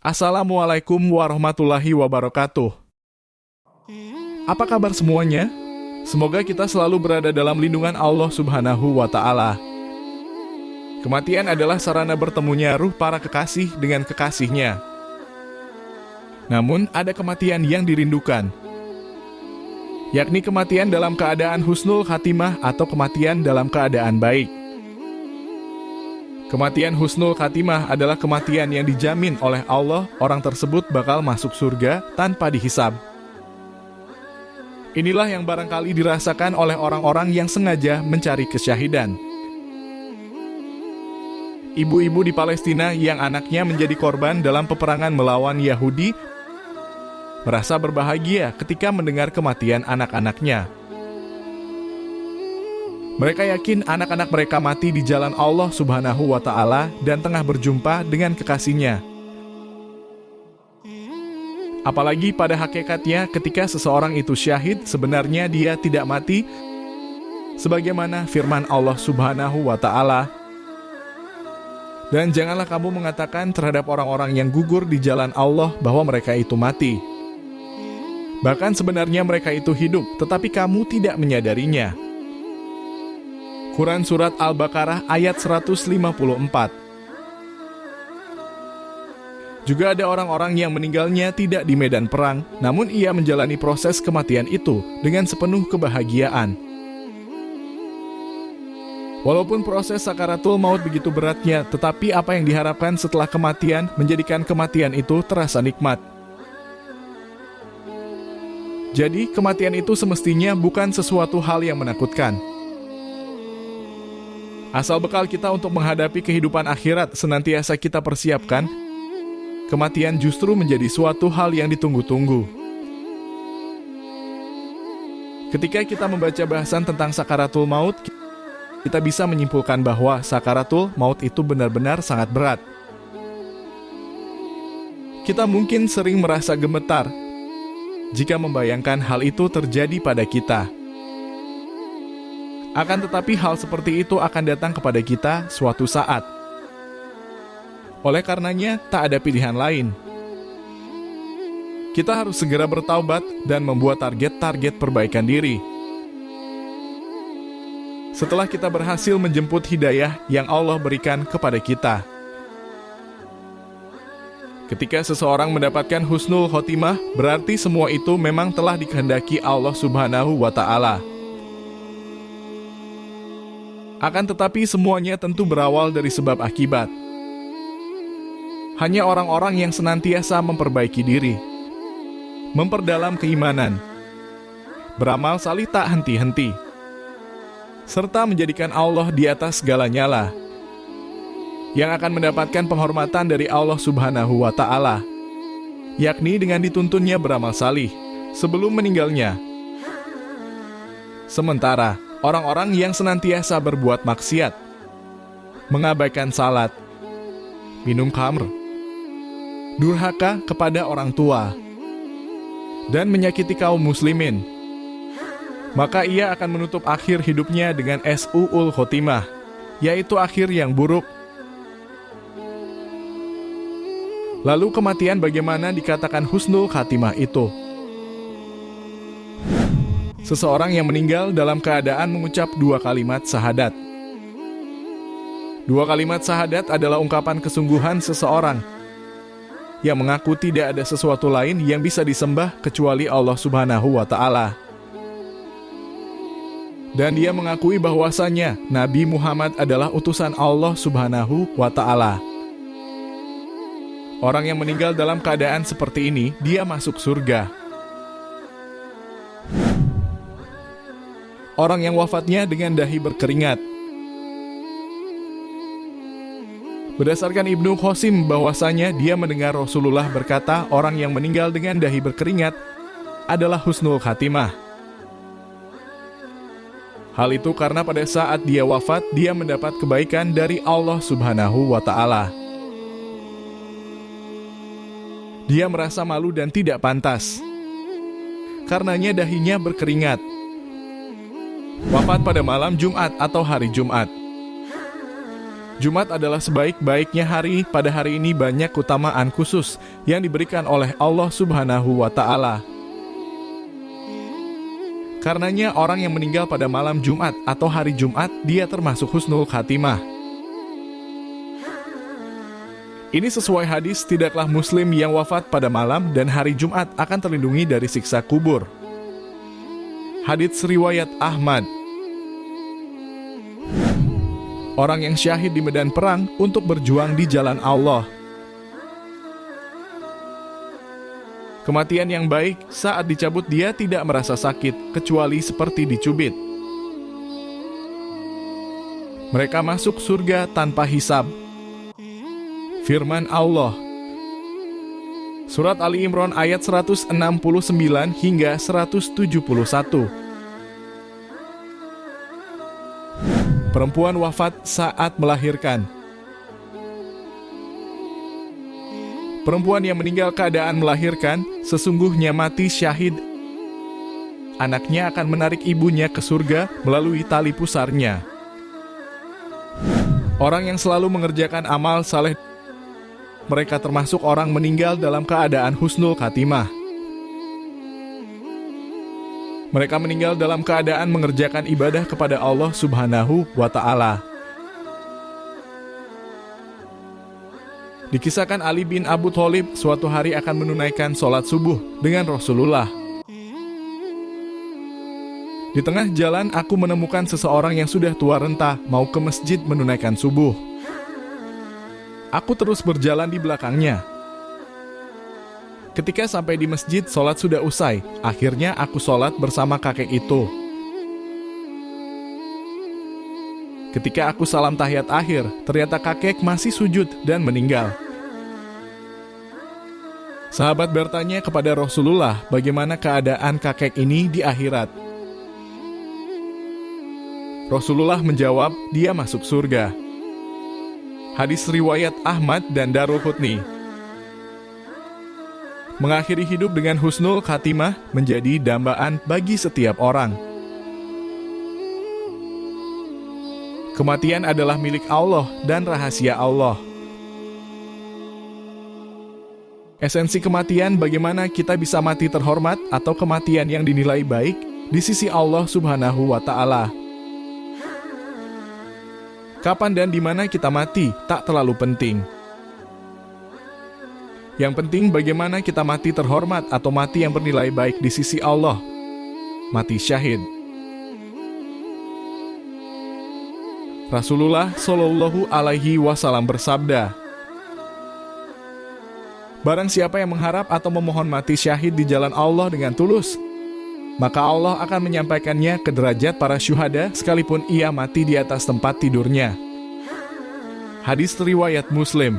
Assalamualaikum warahmatullahi wabarakatuh. Apa kabar semuanya? Semoga kita selalu berada dalam lindungan Allah Subhanahu wa Ta'ala. Kematian adalah sarana bertemunya ruh para kekasih dengan kekasihnya. Namun, ada kematian yang dirindukan, yakni kematian dalam keadaan husnul khatimah atau kematian dalam keadaan baik. Kematian husnul khatimah adalah kematian yang dijamin oleh Allah, orang tersebut bakal masuk surga tanpa dihisab. Inilah yang barangkali dirasakan oleh orang-orang yang sengaja mencari kesyahidan. Ibu-ibu di Palestina yang anaknya menjadi korban dalam peperangan melawan Yahudi merasa berbahagia ketika mendengar kematian anak-anaknya. Mereka yakin anak-anak mereka mati di jalan Allah Subhanahu wa Ta'ala dan tengah berjumpa dengan kekasihnya. Apalagi pada hakikatnya ketika seseorang itu syahid, sebenarnya dia tidak mati, sebagaimana firman Allah Subhanahu wa Ta'ala. Dan janganlah kamu mengatakan terhadap orang-orang yang gugur di jalan Allah bahwa mereka itu mati. Bahkan sebenarnya mereka itu hidup, tetapi kamu tidak menyadarinya. Quran Surat Al-Baqarah ayat 154. Juga ada orang-orang yang meninggalnya tidak di medan perang, namun ia menjalani proses kematian itu dengan sepenuh kebahagiaan. Walaupun proses sakaratul maut begitu beratnya, tetapi apa yang diharapkan setelah kematian menjadikan kematian itu terasa nikmat. Jadi, kematian itu semestinya bukan sesuatu hal yang menakutkan. Asal bekal kita untuk menghadapi kehidupan akhirat senantiasa kita persiapkan, kematian justru menjadi suatu hal yang ditunggu-tunggu. Ketika kita membaca bahasan tentang sakaratul maut, kita bisa menyimpulkan bahwa sakaratul maut itu benar-benar sangat berat. Kita mungkin sering merasa gemetar jika membayangkan hal itu terjadi pada kita. Akan tetapi hal seperti itu akan datang kepada kita suatu saat. Oleh karenanya, tak ada pilihan lain. Kita harus segera bertaubat dan membuat target-target perbaikan diri. Setelah kita berhasil menjemput hidayah yang Allah berikan kepada kita. Ketika seseorang mendapatkan husnul khotimah, berarti semua itu memang telah dikehendaki Allah Subhanahu wa Ta'ala. Akan tetapi semuanya tentu berawal dari sebab akibat. Hanya orang-orang yang senantiasa memperbaiki diri, memperdalam keimanan, beramal salih tak henti-henti, serta menjadikan Allah di atas segalanya lah, yang akan mendapatkan penghormatan dari Allah Subhanahu wa Ta'ala, yakni dengan dituntunnya beramal salih sebelum meninggalnya. Sementara orang-orang yang senantiasa berbuat maksiat, mengabaikan salat, minum khamr, durhaka kepada orang tua, dan menyakiti kaum muslimin, maka ia akan menutup akhir hidupnya dengan su'ul khotimah, yaitu akhir yang buruk. Lalu kematian bagaimana dikatakan husnul khatimah itu? Seseorang yang meninggal dalam keadaan mengucap 2 kalimat syahadat. 2 kalimat syahadat adalah ungkapan kesungguhan seseorang yang mengaku tidak ada sesuatu lain yang bisa disembah kecuali Allah Subhanahu wa Ta'ala. Dan dia mengakui bahwasanya Nabi Muhammad adalah utusan Allah Subhanahu wa Ta'ala. Orang yang meninggal dalam keadaan seperti ini, dia masuk surga. Orang yang wafatnya dengan dahi berkeringat. Berdasarkan Ibnu Qasim bahwasanya dia mendengar Rasulullah berkata orang yang meninggal dengan dahi berkeringat adalah husnul khatimah. Hal itu karena pada saat dia wafat, dia mendapat kebaikan dari Allah Subhanahu wa Ta'ala. Dia merasa malu dan tidak pantas, karenanya dahinya berkeringat. Wafat pada malam Jumat atau hari Jumat. Jumat adalah sebaik-baiknya hari. Pada hari ini banyak keutamaan khusus yang diberikan oleh Allah Subhanahu wa Ta'ala. Karenanya orang yang meninggal pada malam Jumat atau hari Jumat, dia termasuk husnul khatimah. Ini sesuai hadis, tidaklah muslim yang wafat pada malam dan hari Jumat akan terlindungi dari siksa kubur. Hadits riwayat Ahmad. Orang yang syahid di medan perang untuk berjuang di jalan Allah. Kematian yang baik, saat dicabut dia tidak merasa sakit, kecuali seperti dicubit. Mereka masuk surga tanpa hisab. Firman Allah. Surat Ali Imran ayat 169 hingga 171. Perempuan wafat saat melahirkan. Perempuan yang meninggal keadaan melahirkan, sesungguhnya mati syahid. Anaknya akan menarik ibunya ke surga melalui tali pusarnya. Orang yang selalu mengerjakan amal saleh, mereka termasuk orang meninggal dalam keadaan husnul khatimah. Mereka meninggal dalam keadaan mengerjakan ibadah kepada Allah Subhanahu wa Ta'ala. Dikisahkan Ali bin Abu Thalib suatu hari akan menunaikan sholat subuh dengan Rasulullah. Di tengah jalan aku menemukan seseorang yang sudah tua renta mau ke masjid menunaikan subuh. Aku terus berjalan di belakangnya. Ketika sampai di masjid, sholat sudah usai. Akhirnya aku sholat bersama kakek itu. Ketika aku salam tahiyat akhir, ternyata kakek masih sujud dan meninggal. Sahabat bertanya kepada Rasulullah, bagaimana keadaan kakek ini di akhirat? Rasulullah menjawab, dia masuk surga. Hadis riwayat Ahmad dan Daruqutni. Mengakhiri hidup dengan husnul khatimah menjadi dambaan bagi setiap orang. Kematian adalah milik Allah dan rahasia Allah. Esensi kematian, bagaimana kita bisa mati terhormat atau kematian yang dinilai baik di sisi Allah Subhanahu wa Ta'ala. Kapan dan di mana kita mati tak terlalu penting. Yang penting bagaimana kita mati terhormat atau mati yang bernilai baik di sisi Allah. Mati syahid. Rasulullah Shallallahu Alaihi Wasallam bersabda, barang siapa yang mengharap atau memohon mati syahid di jalan Allah dengan tulus, maka Allah akan menyampaikannya ke derajat para syuhada sekalipun ia mati di atas tempat tidurnya. Hadis riwayat Muslim.